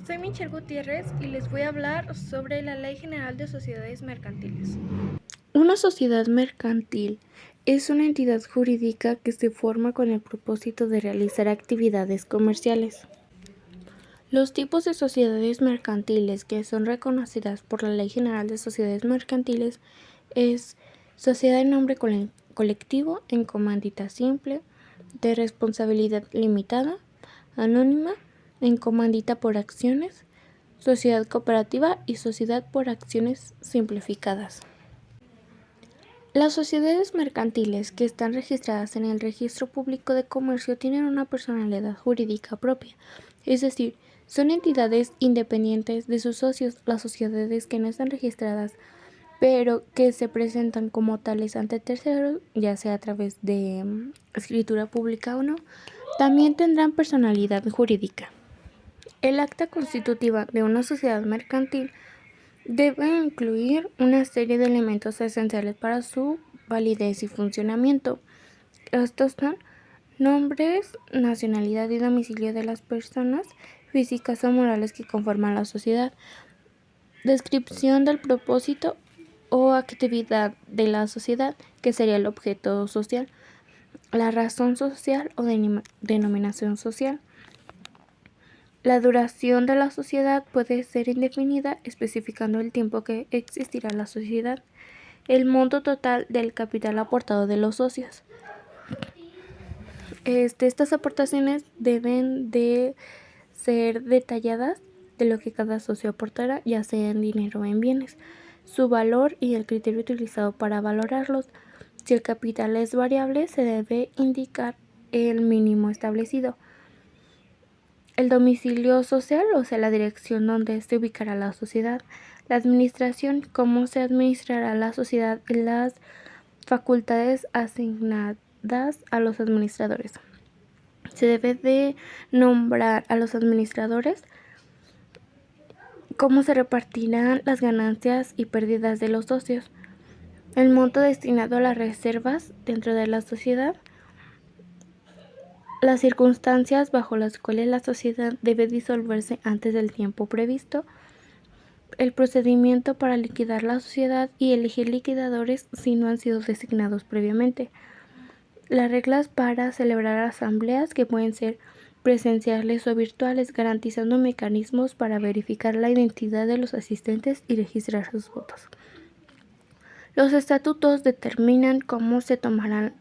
Soy Michelle Gutiérrez y les voy a hablar sobre la Ley General de Sociedades Mercantiles. Una sociedad mercantil es una entidad jurídica que se forma con el propósito de realizar actividades comerciales. Los tipos de sociedades mercantiles que son reconocidas por la Ley General de Sociedades Mercantiles es sociedad en nombre colectivo, en comandita simple, de responsabilidad limitada, anónima, en comandita por acciones, sociedad cooperativa y sociedad por acciones simplificadas. Las sociedades mercantiles que están registradas en el Registro Público de Comercio tienen una personalidad jurídica propia, es decir, son entidades independientes de sus socios. Las sociedades que no están registradas, pero que se presentan como tales ante terceros, ya sea a través de escritura pública o no, también tendrán personalidad jurídica. El acta constitutiva de una sociedad mercantil debe incluir una serie de elementos esenciales para su validez y funcionamiento. Estos son nombres, nacionalidad y domicilio de las personas físicas o morales que conforman la sociedad, descripción del propósito o actividad de la sociedad, que sería el objeto social, la razón social o denominación social. La duración de la sociedad puede ser indefinida, especificando el tiempo que existirá la sociedad, el monto total del capital aportado de los socios. Estas aportaciones deben de ser detalladas de lo que cada socio aportará, ya sea en dinero o en bienes, su valor y el criterio utilizado para valorarlos. Si el capital es variable, se debe indicar el mínimo establecido. El domicilio social, o sea, la dirección donde se ubicará la sociedad. La administración, cómo se administrará la sociedad y las facultades asignadas a los administradores. Se debe de nombrar a los administradores, cómo se repartirán las ganancias y pérdidas de los socios, el monto destinado a las reservas dentro de la sociedad, las circunstancias bajo las cuales la sociedad debe disolverse antes del tiempo previsto, el procedimiento para liquidar la sociedad y elegir liquidadores si no han sido designados previamente, las reglas para celebrar asambleas que pueden ser presenciales o virtuales, garantizando mecanismos para verificar la identidad de los asistentes y registrar sus votos. Los estatutos determinan cómo se tomarán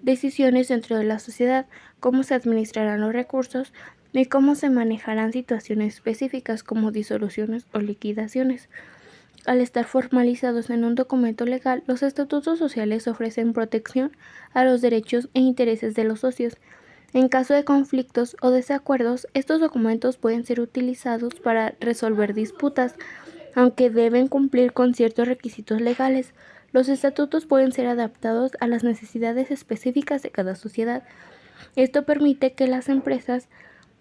decisiones dentro de la sociedad, cómo se administrarán los recursos y cómo se manejarán situaciones específicas como disoluciones o liquidaciones. Al estar formalizados en un documento legal, los estatutos sociales ofrecen protección a los derechos e intereses de los socios. En caso de conflictos o desacuerdos, estos documentos pueden ser utilizados para resolver disputas, aunque deben cumplir con ciertos requisitos legales. Los estatutos pueden ser adaptados a las necesidades específicas de cada sociedad. Esto permite que las empresas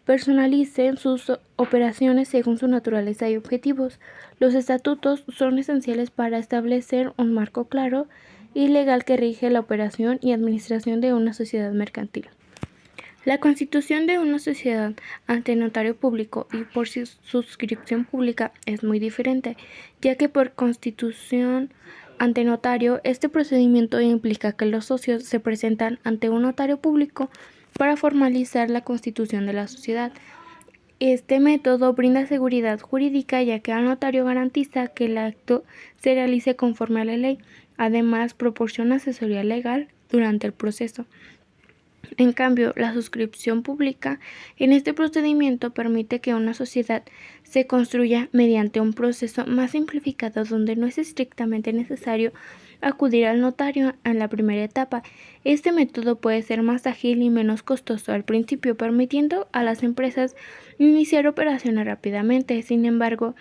personalicen sus operaciones según su naturaleza y objetivos. Los estatutos son esenciales para establecer un marco claro y legal que rige la operación y administración de una sociedad mercantil. La constitución de una sociedad ante notario público y por suscripción pública es muy diferente, ya que por constitución ante notario, este procedimiento implica que los socios se presentan ante un notario público para formalizar la constitución de la sociedad. Este método brinda seguridad jurídica, ya que el notario garantiza que el acto se realice conforme a la ley. Además, proporciona asesoría legal durante el proceso. En cambio, la suscripción pública en este procedimiento permite que una sociedad se construya mediante un proceso más simplificado donde no es estrictamente necesario acudir al notario en la primera etapa. Este método puede ser más ágil y menos costoso al principio, permitiendo a las empresas iniciar operaciones rápidamente. Sin embargo,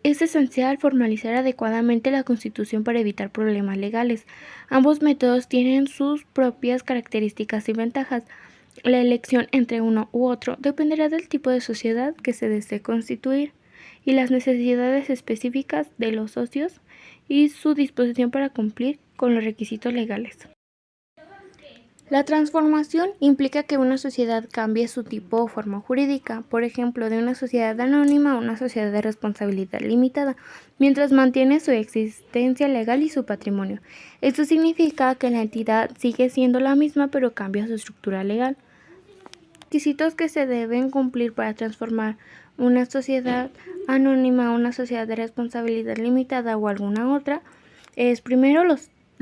es esencial formalizar adecuadamente la Constitución para evitar problemas legales. Ambos métodos tienen sus propias características y ventajas. La elección entre uno u otro dependerá del tipo de sociedad que se desee constituir y las necesidades específicas de los socios y su disposición para cumplir con los requisitos legales. La transformación implica que una sociedad cambie su tipo o forma jurídica, por ejemplo, de una sociedad anónima a una sociedad de responsabilidad limitada, mientras mantiene su existencia legal y su patrimonio. Esto significa que la entidad sigue siendo la misma pero cambia su estructura legal. Requisitos que se deben cumplir para transformar una sociedad anónima a una sociedad de responsabilidad limitada o alguna otra es primero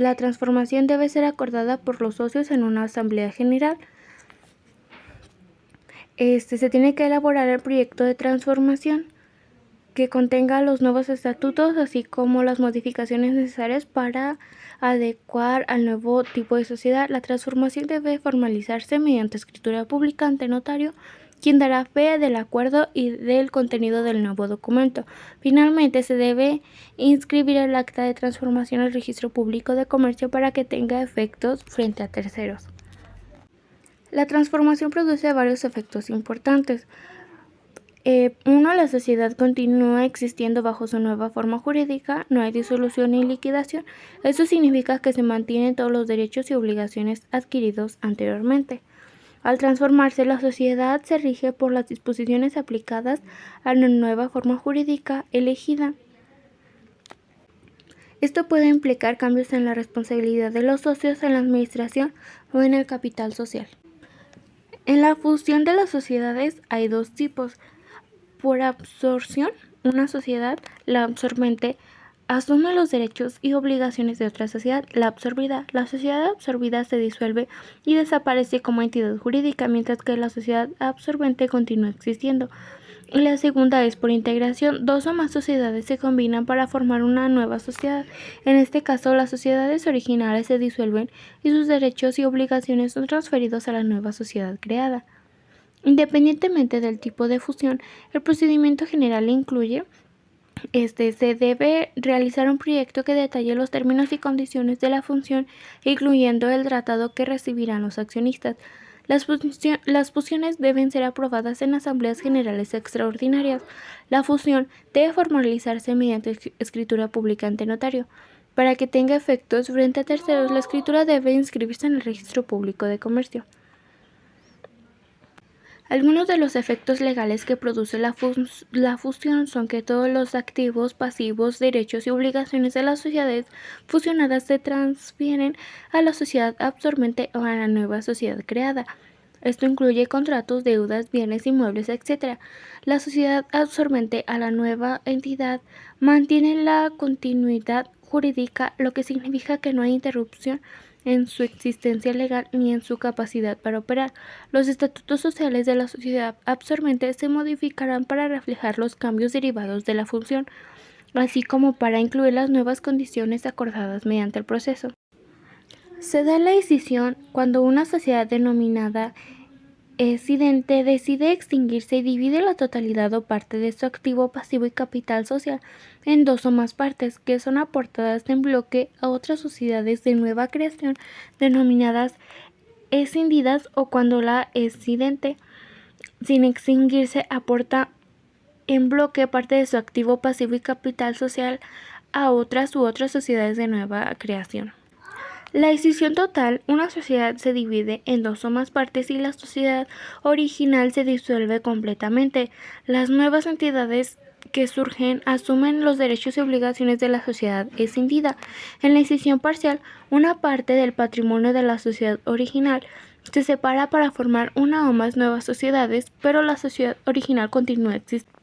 la transformación debe ser acordada por los socios en una asamblea general. Se tiene que elaborar el proyecto de transformación que contenga los nuevos estatutos, así como las modificaciones necesarias para adecuar al nuevo tipo de sociedad. La transformación debe formalizarse mediante escritura pública ante notario, quien dará fe del acuerdo y del contenido del nuevo documento. Finalmente, se debe inscribir el acta de transformación al Registro Público de Comercio para que tenga efectos frente a terceros. La transformación produce varios efectos importantes. 1. La sociedad continúa existiendo bajo su nueva forma jurídica, no hay disolución ni liquidación. Eso significa que se mantienen todos los derechos y obligaciones adquiridos anteriormente. Al transformarse, la sociedad se rige por las disposiciones aplicadas a la nueva forma jurídica elegida. Esto puede implicar cambios en la responsabilidad de los socios, en la administración o en el capital social. En la fusión de las sociedades hay dos tipos. Por absorción, una sociedad, la absorbente, asume los derechos y obligaciones de otra sociedad, la absorbida. La sociedad absorbida se disuelve y desaparece como entidad jurídica, mientras que la sociedad absorbente continúa existiendo. La segunda es por integración. Dos o más sociedades se combinan para formar una nueva sociedad. En este caso, las sociedades originales se disuelven y sus derechos y obligaciones son transferidos a la nueva sociedad creada. Independientemente del tipo de fusión, el procedimiento general incluye se debe realizar un proyecto que detalle los términos y condiciones de la fusión, incluyendo el tratado que recibirán los accionistas. Las fusiones deben ser aprobadas en asambleas generales extraordinarias. La fusión debe formalizarse mediante escritura pública ante notario. Para que tenga efectos frente a terceros, la escritura debe inscribirse en el Registro Público de Comercio. Algunos de los efectos legales que produce la fusión son que todos los activos, pasivos, derechos y obligaciones de las sociedades fusionadas se transfieren a la sociedad absorbente o a la nueva sociedad creada. Esto incluye contratos, deudas, bienes, inmuebles, etc. La sociedad absorbente a la nueva entidad mantiene la continuidad jurídica, lo que significa que no hay interrupción en su existencia legal ni en su capacidad para operar. Los estatutos sociales de la sociedad absorbente se modificarán para reflejar los cambios derivados de la fusión, así como para incluir las nuevas condiciones acordadas mediante el proceso. Se da la escisión cuando una sociedad denominada escidente decide extinguirse y divide la totalidad o parte de su activo, pasivo y capital social en dos o más partes, que son aportadas en bloque a otras sociedades de nueva creación denominadas escindidas, o cuando la escidente, sin extinguirse, aporta en bloque parte de su activo, pasivo y capital social a otras u otras sociedades de nueva creación. La escisión total, una sociedad se divide en dos o más partes y la sociedad original se disuelve completamente. Las nuevas entidades que surgen asumen los derechos y obligaciones de la sociedad escindida. En la escisión parcial, una parte del patrimonio de la sociedad original se separa para formar una o más nuevas sociedades, pero la sociedad original continúa existiendo.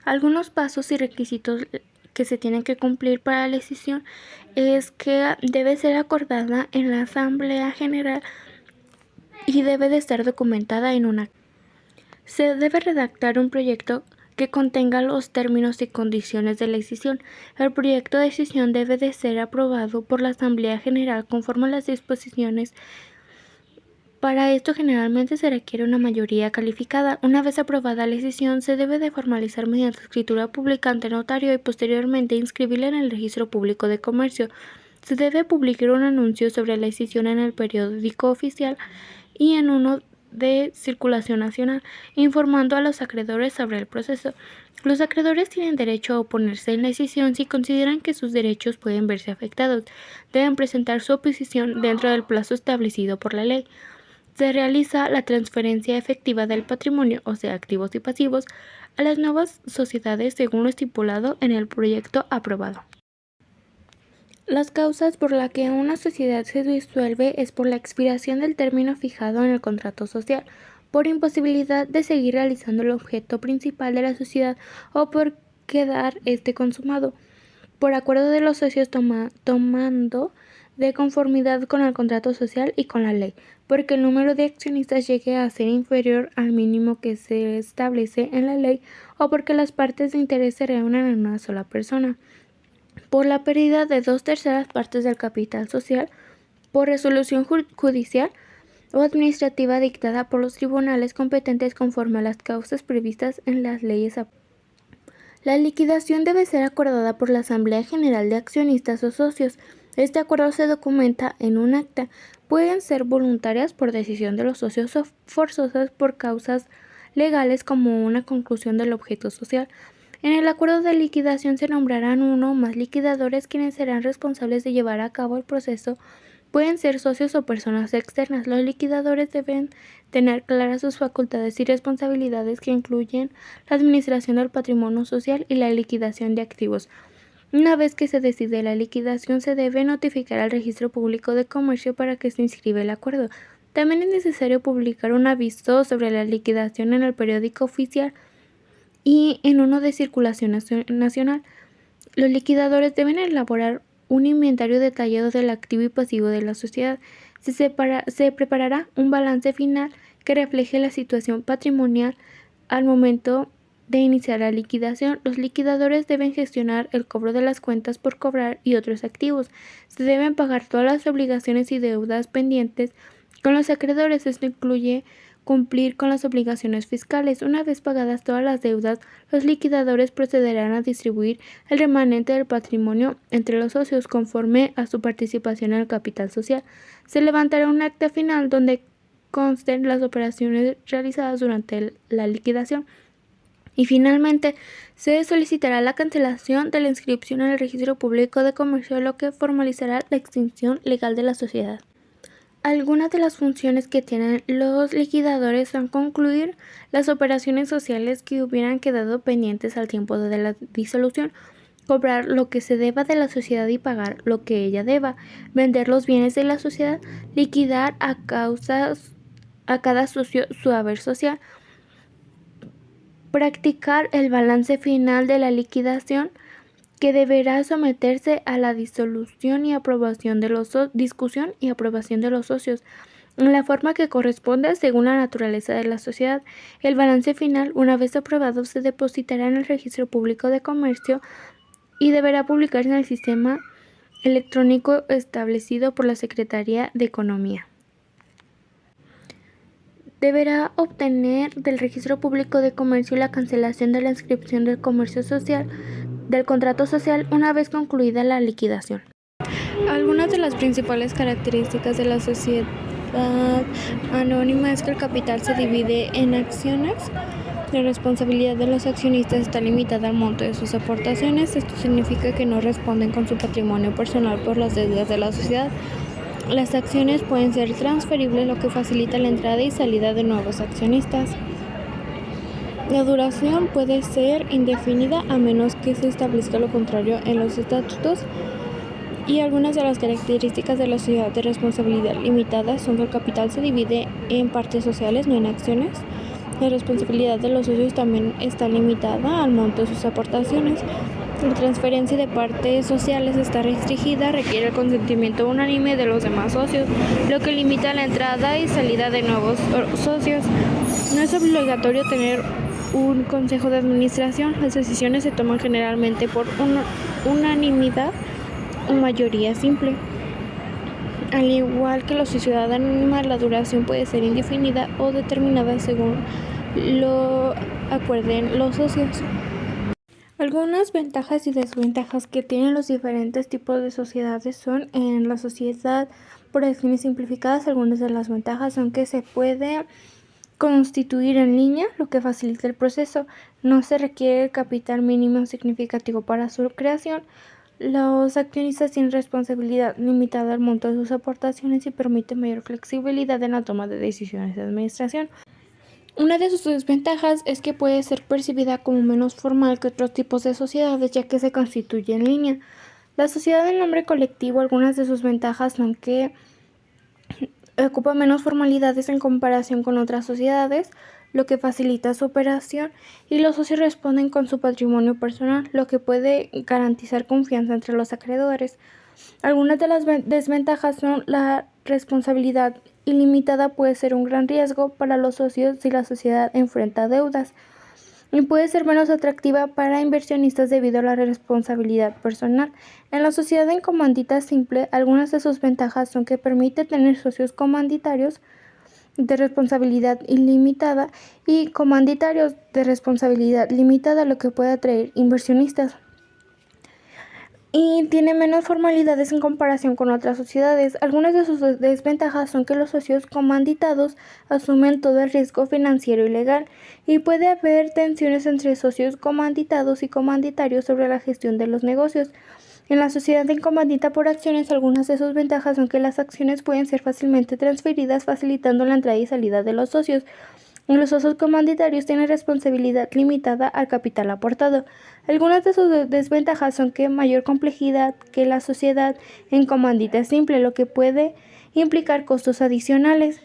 Algunos pasos y requisitos que se tienen que cumplir para la escisión es que debe ser acordada en la Asamblea General y debe de estar documentada en una. Se debe redactar un proyecto que contenga los términos y condiciones de la escisión. El proyecto de escisión debe de ser aprobado por la Asamblea General conforme a las disposiciones. Para esto generalmente se requiere una mayoría calificada. Una vez aprobada la escisión, se debe de formalizar mediante escritura pública ante notario y posteriormente inscribirla en el Registro Público de Comercio. Se debe publicar un anuncio sobre la escisión en el periódico oficial y en uno de circulación nacional, informando a los acreedores sobre el proceso. Los acreedores tienen derecho a oponerse en la decisión si consideran que sus derechos pueden verse afectados. Deben presentar su oposición dentro del plazo establecido por la ley. Se realiza la transferencia efectiva del patrimonio, o sea, activos y pasivos, a las nuevas sociedades según lo estipulado en el proyecto aprobado. Las causas por las que una sociedad se disuelve es por la expiración del término fijado en el contrato social, por imposibilidad de seguir realizando el objeto principal de la sociedad o por quedar consumado, por acuerdo de los socios tomando de conformidad con el contrato social y con la ley, porque el número de accionistas llegue a ser inferior al mínimo que se establece en la ley o porque las partes de interés se reúnan en una sola persona, por la pérdida de 2/3 partes del capital social, por resolución judicial o administrativa dictada por los tribunales competentes conforme a las causas previstas en las leyes. La liquidación debe ser acordada por la Asamblea General de Accionistas o Socios. Este acuerdo se documenta en un acta. Pueden ser voluntarias por decisión de los socios o forzosas por causas legales como una conclusión del objeto social. En el acuerdo de liquidación se nombrarán uno o más liquidadores quienes serán responsables de llevar a cabo el proceso. Pueden ser socios o personas externas. Los liquidadores deben tener claras sus facultades y responsabilidades que incluyen la administración del patrimonio social y la liquidación de activos. Una vez que se decide la liquidación, se debe notificar al Registro Público de Comercio para que se inscriba el acuerdo. También es necesario publicar un aviso sobre la liquidación en el periódico oficial y en uno de circulación nacional. Los liquidadores deben elaborar un inventario detallado del activo y pasivo de la sociedad. Se preparará un balance final que refleje la situación patrimonial al momento de iniciar la liquidación. Los liquidadores deben gestionar el cobro de las cuentas por cobrar y otros activos. Se deben pagar todas las obligaciones y deudas pendientes con los acreedores. Esto incluye cumplir con las obligaciones fiscales. Una vez pagadas todas las deudas, los liquidadores procederán a distribuir el remanente del patrimonio entre los socios conforme a su participación en el capital social. Se levantará un acta final donde consten las operaciones realizadas durante la liquidación. Y finalmente, se solicitará la cancelación de la inscripción en el Registro Público de Comercio, lo que formalizará la extinción legal de la sociedad. Algunas de las funciones que tienen los liquidadores son concluir las operaciones sociales que hubieran quedado pendientes al tiempo de la disolución, cobrar lo que se deba de la sociedad y pagar lo que ella deba, vender los bienes de la sociedad, liquidar a cada socio su haber social, practicar el balance final de la liquidación, que deberá someterse a la discusión y aprobación de los socios en la forma que corresponda según la naturaleza de la sociedad. El balance final, una vez aprobado, se depositará en el Registro Público de Comercio y deberá publicarse en el sistema electrónico establecido por la Secretaría de Economía. Deberá obtener del Registro Público de Comercio la cancelación de la inscripción del contrato social una vez concluida la liquidación. Algunas de las principales características de la sociedad anónima es que el capital se divide en acciones. La responsabilidad de los accionistas está limitada al monto de sus aportaciones. Esto significa que no responden con su patrimonio personal por las deudas de la sociedad. Las acciones pueden ser transferibles, lo que facilita la entrada y salida de nuevos accionistas. La duración puede ser indefinida a menos que se establezca lo contrario en los estatutos. Y algunas de las características de la sociedad de responsabilidad limitada son que el capital se divide en partes sociales, no en acciones. La responsabilidad de los socios también está limitada al monto de sus aportaciones. La transferencia de partes sociales está restringida, requiere el consentimiento unánime de los demás socios, lo que limita la entrada y salida de nuevos socios. No es obligatorio tener un consejo de administración. Las decisiones se toman generalmente por unanimidad o mayoría simple. Al igual que la sociedad anónima, la duración puede ser indefinida o determinada según lo acuerden los socios. Algunas ventajas y desventajas que tienen los diferentes tipos de sociedades son: en la sociedad por acciones simplificadas, algunas de las ventajas son que se puede constituir en línea, lo que facilita el proceso. No se requiere capital mínimo significativo para su creación. Los accionistas tienen responsabilidad limitada al monto de sus aportaciones y permite mayor flexibilidad en la toma de decisiones de administración. Una de sus desventajas es que puede ser percibida como menos formal que otros tipos de sociedades, ya que se constituye en línea. La sociedad en nombre colectivo, algunas de sus ventajas son que ocupa menos formalidades en comparación con otras sociedades, lo que facilita su operación, y los socios responden con su patrimonio personal, lo que puede garantizar confianza entre los acreedores. Algunas de las desventajas son la responsabilidad ilimitada puede ser un gran riesgo para los socios si la sociedad enfrenta deudas, y puede ser menos atractiva para inversionistas debido a la responsabilidad personal. En la sociedad en comandita simple, algunas de sus ventajas son que permite tener socios comanditarios de responsabilidad ilimitada y comanditarios de responsabilidad limitada, lo que puede atraer inversionistas. Y tiene menos formalidades en comparación con otras sociedades. Algunas de sus desventajas son que los socios comanditados asumen todo el riesgo financiero y legal, y puede haber tensiones entre socios comanditados y comanditarios sobre la gestión de los negocios. En la sociedad en comandita por acciones, algunas de sus ventajas son que las acciones pueden ser fácilmente transferidas, facilitando la entrada y salida de los socios. Los socios comanditarios tienen responsabilidad limitada al capital aportado. Algunas de sus desventajas son que mayor complejidad que la sociedad en comandita simple, lo que puede implicar costos adicionales.